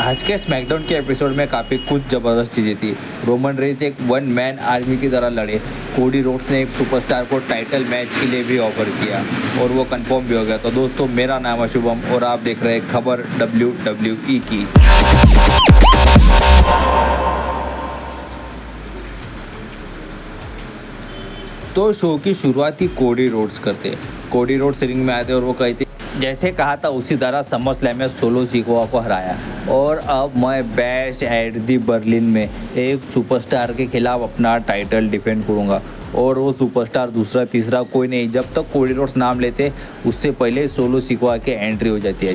आज के स्मैकडाउन के एपिसोड में काफ़ी कुछ ज़बरदस्त चीज़ें थी। रोमन रेंज एक वन मैन आर्मी की तरह लड़े। कोडी रोड्स ने एक सुपरस्टार को टाइटल मैच के लिए भी ऑफर किया और वो कंफर्म भी हो गया। तो दोस्तों, मेरा नाम है शुभम और आप देख रहे हैं खबर WWE की। तो शो की शुरुआत ही कोडी रोड्स करते। कोडी रोड्स रिंग में आए थे और वो कहते जैसे कहा था उसी तरह समर स्लैम में सोलो सिकोआ को हराया और अब मैं बैश एट दी बर्लिन में एक सुपरस्टार के खिलाफ अपना टाइटल डिफेंड करूंगा। और वो सुपरस्टार दूसरा तीसरा कोई नहीं, जब तक कोडी रोड्स नाम लेते उससे पहले सोलो सिकोआ की एंट्री हो जाती है।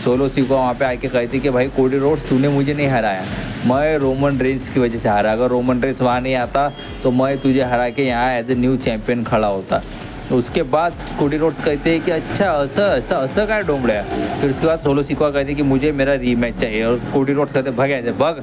सोलो सिकोआ वहाँ पे आके कहती कि भाई कोडी रोड्स तूने मुझे नहीं हराया, मैं रोमन रेंज की वजह से हारा। अगर रोमन रेंज वहाँ नहीं आता तो मैं तुझे हरा के यहाँ एज ए न्यू चैम्पियन खड़ा होता। उसके बाद कोडी रोड्स कहते हैं कि अच्छा ऐसा क्या डोंबड़ा। फिर उसके बाद सोलो सिकोआ कहते हैं कि मुझे मेरा रीमैच चाहिए और कोडी रोड्स कहते भग ऐसे भग,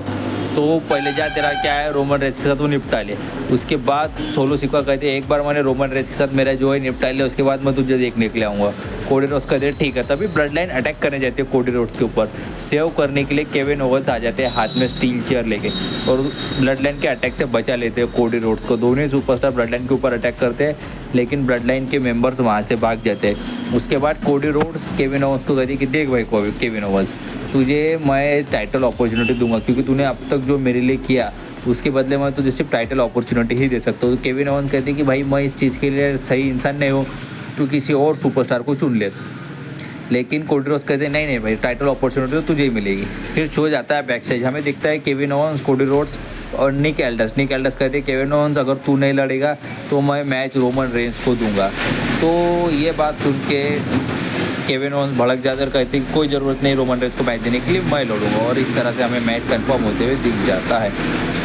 तो पहले जा तेरा क्या है रोमन रेंज के साथ वो निपटा ले। उसके बाद सोलो सिकोआ कहते हैं एक बार मैंने रोमन रेंज के साथ मेरा जो है निपटा लिया, उसके बाद मैं तुझे देखने के लिए आऊँगा। कोडी रोड्स कहते हैं ठीक है। तभी ब्लड लाइन अटैक करने जाती है कोडी रोड्स के ऊपर। सेव करने के लिए केविन ओवेंस आ जाते हैं हाथ में स्टील चेयर लेके और ब्लड लाइन के अटैक से बचा लेते हैं कोडी रोड्स को। दोनों ही सुपरस्टार ब्लड लाइन के ऊपर अटैक करते हैं लेकिन ब्लड लाइन के मेंबर्स वहाँ से भाग जाते हैं। उसके बाद कोडी रोड्स केविन ओवेंस को कहती है कि देख भाई केविन ओवेंस, तुझे मैं टाइटल अपॉर्चुनिटी दूंगा क्योंकि तूने अब तक जो मेरे लिए किया उसके बदले मैं तुझे सिर्फ टाइटल अपॉर्चुनिटी ही दे सकता हूँ। तो केविन ओवेंस कहते हैं कि भाई मैं इस चीज़ के लिए सही इंसान नहीं हूँ, तू किसी और सुपरस्टार को चुन ले। लेकिन कोडी रोड्स कहते हैं नहीं भाई, टाइटल अपॉर्चुनिटी तो तुझे ही मिलेगी। फिर शो जाता है बैक स्टेज, हमें दिखता है केविन ओवेंस, कोडी रोड्स और निक एल्डस कहते हैं केविन ओवेंस अगर तू नहीं लड़ेगा तो मैं मैच रोमन रेंज को दूंगा। तो ये बात सुन के केविन ओवेंस भड़क जाते और कहते हैं कोई ज़रूरत नहीं रोमन रेंज को मैच देने के लिए, मैं लड़ूंगा। और इस तरह से हमें मैच कंफर्म होते हुए दिख जाता है।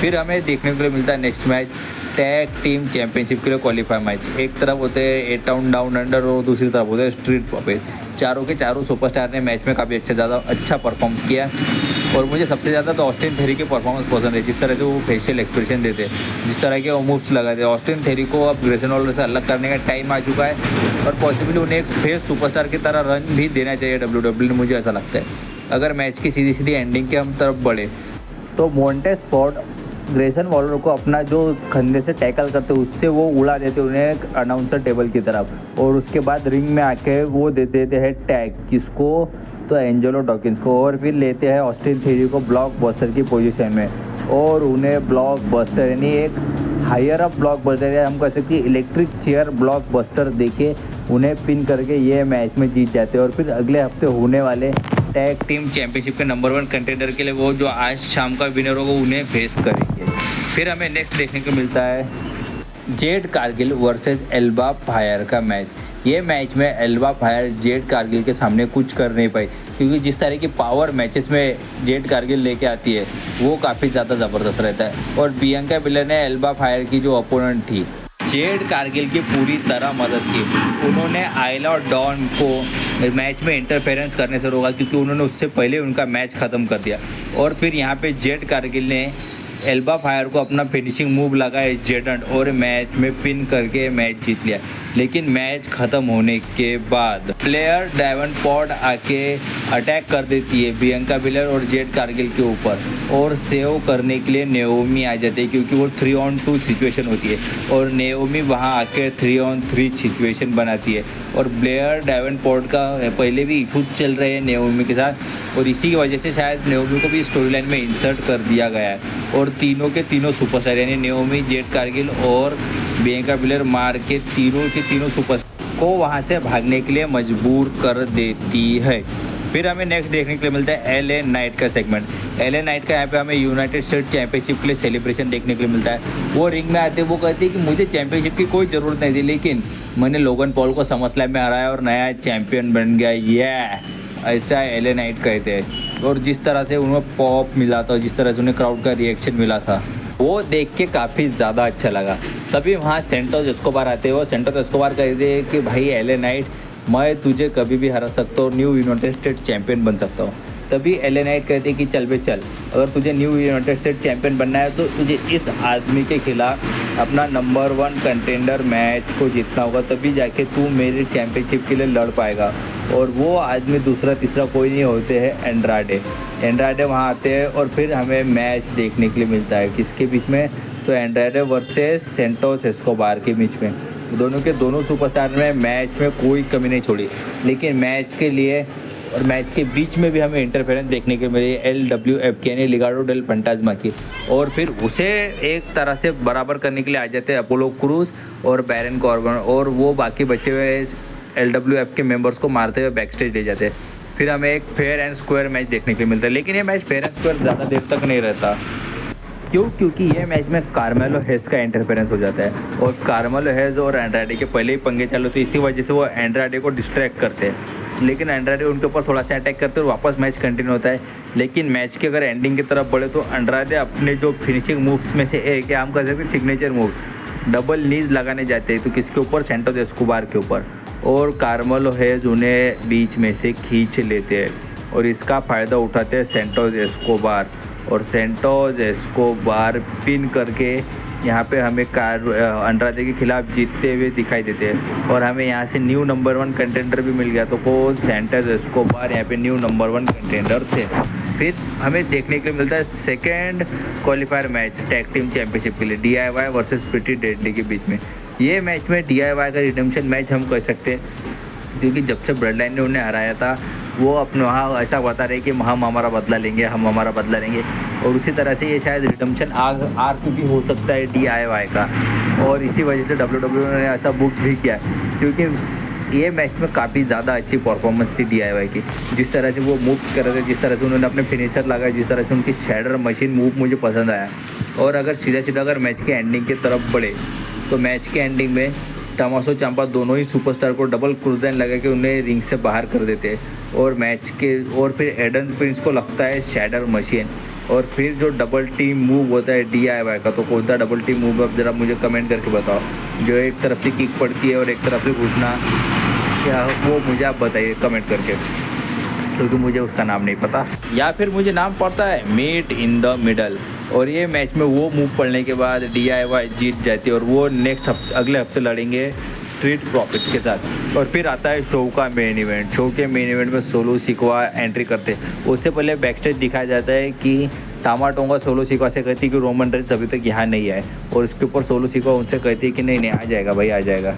फिर हमें देखने के लिए मिलता है next match tag team championship के लिए क्वालिफाई मैच। एक तरफ होते हैं 8 टाउन डाउन अंडर और दूसरी तरफ होते हैं स्ट्रीट प्रॉफिट। चारों के चारों सुपरस्टार ने मैच में काफ़ी अच्छा परफॉर्म किया और मुझे सबसे ज़्यादा तो ऑस्टिन थेरी के परफॉर्मेंस पसंद है। जिस तरह से वो फेशियल एक्सप्रेशन देते, जिस तरह के वो मूव्स लगाते। ऑस्टिन थेरी को अब ग्रेसन वॉलर से अलग करने का टाइम आ चुका है और पॉसिबली उन्हें एक फेस सुपरस्टार की तरह रन भी देना चाहिए WWE ने, मुझे ऐसा लगता है। अगर मैच की सीधी एंडिंग के हम तरफ बढ़े तो मोंटेस फोर्ड ग्रेसन वॉलर को अपना जो कंधे से टैकल करते उससे वो उड़ा देते उन्हें अनाउंसर टेबल की तरफ। और उसके बाद रिंग में आके वो दे देते हैं टैग किसको, तो एंजेलो डॉकिंस को। और फिर लेते हैं ऑस्टिन थेरी को ब्लॉक बस्टर की पोजीशन में और उन्हें ब्लॉक बस्टर यानी एक हायर अप ब्लॉक बस्टर या हम कह सकते हैं इलेक्ट्रिक चेयर ब्लॉक बस्टर देके उन्हें पिन करके ये मैच में जीत जाते हैं। और फिर अगले हफ्ते होने वाले टैग टीम चैंपियनशिप के नंबर 1 कंटेंडर के लिए वो जो आज शाम का विनर होगा उन्हें फेस करेंगे। फिर हमें नेक्स्ट देखने को मिलता है Jade Cargill versus Elba fire का मैच। ये मैच में एल्बा फायर जेड कारगिल के सामने कुछ कर नहीं पाई क्योंकि जिस तरह की पावर मैचेस में जेड कारगिल लेके आती है वो काफ़ी ज़्यादा ज़बरदस्त रहता है। और बियांका बिलर ने एल्बा फायर की जो अपोनेंट थी जेड कारगिल की पूरी तरह मदद की। उन्होंने आयला और डॉन को मैच में इंटरफेरेंस करने से रोका क्योंकि उन्होंने उससे पहले उनका मैच ख़त्म कर दिया। और फिर यहाँ पे जेड कारगिल ने एल्बा फायर को अपना फिनिशिंग मूव लगाया जेडंट और मैच में पिन करके मैच जीत लिया। लेकिन मैच ख़त्म होने के बाद प्लेयर डेवनपोर्ट आके अटैक कर देती है बियांका बिलर और जेड कारगिल के ऊपर और सेव करने के लिए नेओमी आ जाती है क्योंकि वो 3-on-2 सिचुएशन होती है और नेओमी वहाँ आके 3-on-3 सिचुएशन बनाती है। और ब्लेयर डेवनपोर्ट का पहले भी इशू चल रहे हैं नेओमी के साथ और इसी की वजह से शायद नेओमी को भी स्टोरी लाइन में इंसर्ट कर दिया गया है। और तीनों के तीनों सुपरस्टार यानी नेओमी, जेड कारगिल और बियांका बिलर मार के तीनों सुपर को वहाँ से भागने के लिए मजबूर कर देती है। फिर हमें नेक्स्ट देखने के लिए मिलता है एलए नाइट का सेगमेंट। एलए नाइट का यहाँ पे हमें यूनाइटेड स्टेट चैंपियनशिप के लिए सेलिब्रेशन देखने के लिए मिलता है। वो रिंग में आते वो कहते हैं कि मुझे चैंपियनशिप की कोई ज़रूरत नहीं थी लेकिन मैंने लोगन पॉल को समर स्लैम में हराया और नया चैंपियन बन गया, ये ऐसा एलए नाइट कहते हैं। और जिस तरह से उन्हें पॉप मिला था, जिस तरह से उन्हें क्राउड का रिएक्शन मिला था वो देख के काफ़ी ज़्यादा अच्छा लगा। तभी वहाँ सेंटोस एस्कोबार आते हैं। वो सेंटोस एस्कोबार कहते हैं कि भाई एलए नाइट, मैं तुझे कभी भी हरा सकता हूँ, न्यू यूनाइटेड स्टेट चैंपियन बन सकता हूँ। तभी एलए नाइट कहते हैं कि चल बे चल, अगर तुझे न्यू यूनाइटेड स्टेट चैंपियन बनना है तो तुझे इस आदमी के खिलाफ अपना नंबर 1 कंटेंडर मैच को जीतना होगा, तभी जाके तू मेरे चैंपियनशिप के लिए लड़ पाएगा। और वो आदमी दूसरा तीसरा कोई नहीं होते हैं एंड्राडे। एंड्राडे वहाँ आते हैं और फिर हमें मैच देखने के लिए मिलता है किसके बीच में, तो एंड्राडे वर्सेस सेंटोस एस्कोबार के बीच में। दोनों के दोनों सुपरस्टार ने मैच में कोई कमी नहीं छोड़ी, लेकिन मैच के लिए और मैच के बीच में भी हमें इंटरफेरेंस देखने को मिली LWF की यानी लिगाडो डेल फंटाजमा की, और फिर उसे एक तरह से बराबर करने के लिए आ जाते हैं अपोलो क्रूज और बैरन कॉर्बन, और वो बाकी बचे हुए LWF के मेंबर्स को मारते हुए बैक स्टेज ले जाते हैं। फिर हमें एक फेयर एंड स्क्वायर मैच देखने के लिए मिलता है, लेकिन ये मैच फेयर एंड स्क्वायर ज़्यादा देर तक नहीं रहता। क्योंकि ये मैच में कार्मेलो हेज का इंटरफेरेंस हो जाता है, और कार्मेलो हेज और एंड्राडे के पहले ही पंगे चालू होते, इसी वजह से वो एंड्राडे को डिस्ट्रैक्ट करते हैं, लेकिन एंड्राडे उनके ऊपर थोड़ा सा अटैक करते हैं और वापस मैच कंटिन्यू होता है। लेकिन मैच की अगर एंडिंग की तरफ बढ़े तो एंड्राडे अपने जो फिनिशिंग मूव्स में से एक है, हम कह सकते हैं सिग्नेचर मूव, डबल नीज लगाने जाते हैं तो किसके ऊपर, सेंटोस एस्कोबार के ऊपर, और कार्मेलो हेज उन्हें बीच में से खींच लेते हैं और इसका फ़ायदा उठाते हैं सेंटोस एस्कोबार, और सेंटोस एस्कोबार पिन करके यहाँ पे हमें एंड्राडे के खिलाफ जीतते हुए दिखाई देते हैं, और हमें यहाँ से न्यू नंबर 1 कंटेंडर भी मिल गया, तो को सेंटोस एस्कोबार यहाँ पे न्यू नंबर 1 कंटेंडर थे। फिर हमें देखने के लिए मिलता है second qualifier match tag team championship के लिए DIY वर्सेस प्रिटी डेडली के बीच में। ये मैच में DIY का रिडेम्पशन मैच हम कह सकते हैं, क्योंकि जब से ब्लड लाइन ने उन्हें हराया था वो अपने वहाँ ऐसा बता रहे कि हम हमारा बदला लेंगे, हम हमारा बदला लेंगे, और उसी तरह से ये शायद रिडेम्पशन आर्क भी हो सकता है DIY का, और इसी वजह से WWE ने ऐसा बुक भी किया, क्योंकि ये मैच में काफ़ी ज़्यादा अच्छी परफॉर्मेंस थी DIY की। जिस तरह से वो मूव कर रहे थे, जिस तरह से उन्होंने अपने फिनिशर लगाए, जिस तरह से उनकी शैडर मशीन मूव मुझे पसंद आया। और अगर सीधा अगर मैच के एंडिंग की तरफ बढ़े तो मैच के एंडिंग में टमासो चांपा दोनों ही सुपरस्टार को डबल क्रूज़लाइन लगा के उन्हें रिंग से बाहर कर देते, और मैच के और फिर एडन प्रिंस को लगता है शैडर मशीन, और फिर जो डबल टीम मूव होता है DIY का, तो कौन सा डबल टीम मूव अब ज़रा मुझे कमेंट करके बताओ, जो एक तरफ से किक पड़ती है और एक तरफ से घुसना, क्या वो मुझे आप बताइए कमेंट करके, क्योंकि मुझे उसका नाम नहीं पता, या फिर मुझे नाम पड़ता है मीट इन द मिडल। और ये मैच में वो मूव पड़ने के बाद DIY जीत जाती है, और वो नेक्स्ट अगले हफ्ते लड़ेंगे स्ट्रीट प्रॉफिट्स के साथ। और फिर आता है शो का मेन इवेंट। शो के मेन इवेंट में सोलो सिकवा एंट्री करते हैं। उससे पहले बैक स्टेज दिखाया जाता है कि टामा टोंगा सोलो सिकवा से कहती है कि रोमन रेंस अभी तक यहाँ नहीं आए, और इसके ऊपर सोलो सिकवा उनसे कहती है कि नहीं आ जाएगा भाई, आ जाएगा,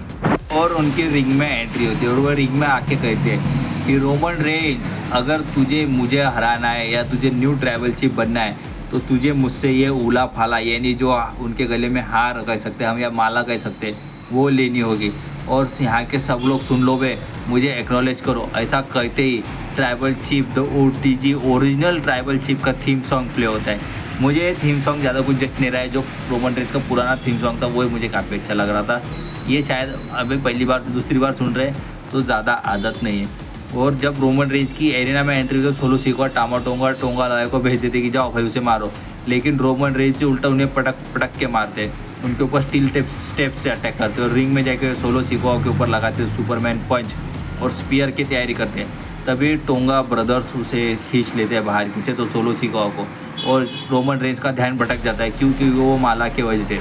और उनकी रिंग में एंट्री होती है, और वह रिंग में आके कहते हैं कि रोमन रेंस अगर तुझे मुझे हराना है या तुझे न्यू ट्राइबल चीफ बनना है तो तुझे मुझसे ये उला फाला, यानी जो उनके गले में हार कह सकते हैं हम या माला कह सकते हैं, वो लेनी होगी, और यहाँ के सब लोग सुन लो बे, मुझे एक्नॉलेज करो। ऐसा कहते ही tribal chief the OTG original tribal chief का थीम सॉन्ग प्ले होता है। मुझे थीम सॉन्ग ज़्यादा कुछ जच नहीं रहा है, जो रोमन रेंस का पुराना थीम सॉन्ग था वो मुझे काफ़ी अच्छा लग रहा था। ये शायद अभी पहली बार दूसरी बार सुन रहे तो ज़्यादा आदत नहीं है। और जब रोमन रेंस की एरिना में एंट्री हुई तो सोलो सिकवा टामा टोंगा लाया को भेज देते कि जाओ भाई उसे मारो, लेकिन रोमन रेंस से उल्टा उन्हें पटक के मारते, उनके ऊपर स्टील स्टेप से अटैक करते और रिंग में जाकर सोलो सिकवा के ऊपर लगाते सुपरमैन पंच और स्पीयर की तैयारी करते हैं। तभी टोंगा ब्रदर्स उसे खींच लेते हैं बाहर खींचे तो सोलो सिकवा को, और रोमन रेंस का ध्यान भटक जाता है क्योंकि वो माला की वजह से।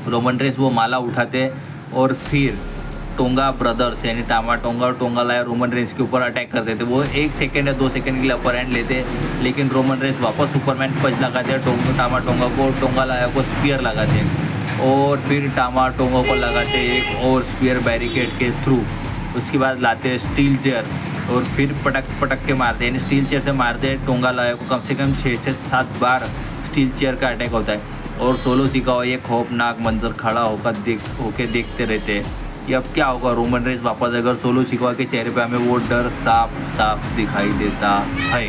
रोमन रेंस वो माला उठाते हैं और फिर टोंगा ब्रदर्स यानी टामा टोंगा और टोंगा लाया रोमन रेंस के ऊपर अटैक कर देते। वो 1 सेकेंड या 2 सेकेंड के लिए अपर हैंड लेते, लेकिन रोमन रेंस वापस सुपरमैन पंच लगाते हैं टामा टोंगा को, टोंगा लाया को स्पीयर लगाते हैं, और फिर टामा टोंगा को लगाते एक और स्पीयर बैरिकेड के थ्रू। उसके बाद लाते हैं स्टील चेयर और फिर पटक के मारते हैं, यानी स्टील चेयर से मारते हैं टोंगा लाया को। कम से कम 6 से 7 बार स्टील चेयर का अटैक होता है, और सोलो सिकवा ये खौफनाक मंजर खड़ा होकर देखते रहते हैं कि अब क्या होगा, रोमन रेंस वापस अगर सोलो सिकवा के चेहरे पे हमें वो डर साफ दिखाई देता है।